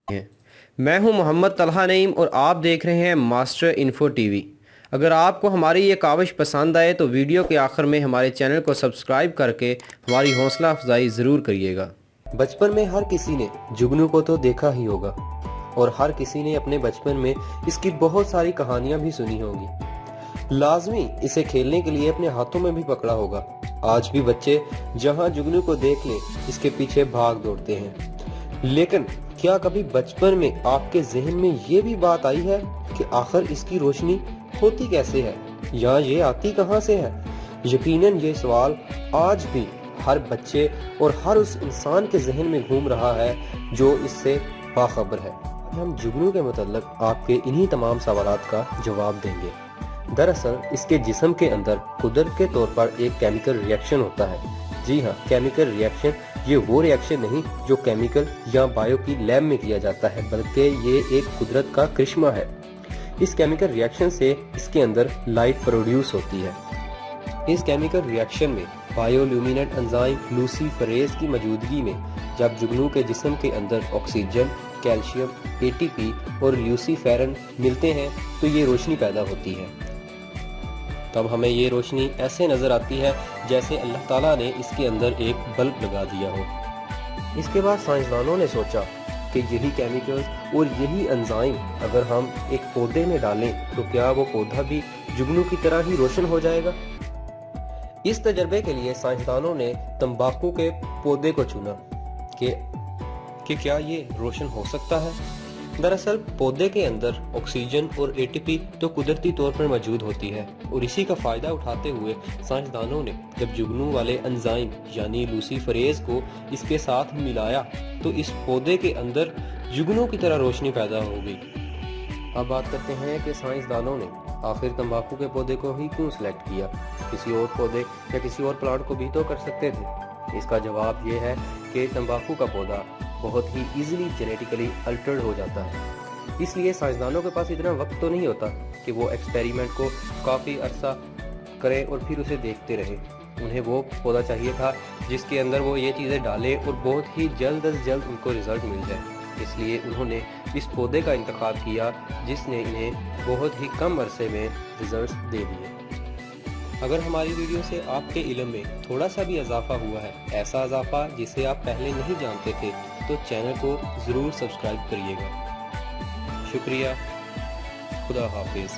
हैं। मैं हूं मोहम्मद तलहा नईम और आप देख रहे हैं मास्टर इन्फो टीवी। अगर आपको हमारी ये काविश पसंद आए तो वीडियो के आखिर में हमारे चैनल को सब्सक्राइब करके हमारी हौसला अफजाई ज़रूर करिएगा। बचपन में हर किसी ने जुगनू को तो देखा ही होगा और हर किसी ने अपने बचपन में इसकी बहुत सारी कहानियां भी सुनी होंगी। लाजमी इसे खेलने के लिए अपने हाथों में भी पकड़ा होगा। आज भी बच्चे जहां जुगनू को देख लें इसके पीछे भाग दौड़ते हैं। लेकिन क्या कभी बचपन में आपके जहन में ये भी बात आई है कि आखिर इसकी रोशनी होती कैसे है या ये आती कहां से है? यकीनन ये सवाल आज भी हर बच्चे और हर उस इंसान के जहन में घूम रहा है जो इससे बाखबर है। हम जुगनू के मुतल्लिक आपके इन्हीं तमाम सवालात का जवाब देंगे। दरअसल इसके जिस्म के अंदर कुदरत के तौर पर एक केमिकल रिएक्शन होता है। जी हाँ, केमिकल रिएक्शन। ये वो रिएक्शन नहीं जो केमिकल या बायो की लैब में किया जाता है, बल्कि ये एक कुदरत का करिश्मा है। इस केमिकल रिएक्शन से इसके अंदर लाइट प्रोड्यूस होती है। इस केमिकल रिएक्शन में बायोल्यूमिनेंट एंजाइम लूसीफरेज की मौजूदगी में जब जुगनू के जिस्म के अंदर ऑक्सीजन, कैल्शियम, एटीपी और ल्यूसीफेरन मिलते हैं तो ये रोशनी पैदा होती है। तब हमें ये रोशनी ऐसे नजर आती है जैसे अल्लाह ताला ने इसके अंदर एक बल्ब लगा दिया हो। इसके बाद साइंसदानों ने सोचा कि यही केमिकल्स और यही एंजाइम अगर हम एक पौधे में डालें तो क्या वो पौधा भी जुगनू की तरह ही रोशन हो जाएगा। इस तजर्बे के लिए साइंसदानों ने तंबाकू के पौधे को चुना कि क्या ये रोशन हो सकता है। दरअसल पौधे के अंदर ऑक्सीजन और एटीपी तो कुदरती तौर पर मौजूद होती है और इसी का फायदा उठाते हुए साइंसदानों ने जब जुगनू वाले एंजाइम यानी लूसीफरेज को इसके साथ मिलाया तो इस पौधे के अंदर जुगनू की तरह रोशनी पैदा हो गई। अब बात करते हैं कि साइंसदानों ने आखिर तंबाकू के पौधे को ही क्यों सिलेक्ट किया, किसी और पौधे या किसी और प्लांट को भी तो कर सकते थे। इसका जवाब ये है कि तंबाकू का पौधा बहुत ही इजीली जेनेटिकली अल्टर्ड हो जाता है, इसलिए साइंसदानों के पास इतना वक्त तो नहीं होता कि वो एक्सपेरिमेंट को काफ़ी अरसा करें और फिर उसे देखते रहे। उन्हें वो पौधा चाहिए था जिसके अंदर वो ये चीज़ें डालें और बहुत ही जल्द अज जल्द उनको रिजल्ट मिल जाए। इसलिए उन्होंने इस पौधे का इंतखाब किया जिसने इन्हें बहुत ही कम अरसे में रिजल्ट्स दे दिए। अगर हमारी वीडियो से आपके इल्म में थोड़ा सा भी इजाफा हुआ है, ऐसा इजाफा जिसे आप पहले नहीं जानते थे, तो चैनल को ज़रूर सब्सक्राइब करिएगा। शुक्रिया। खुदा हाफिज़।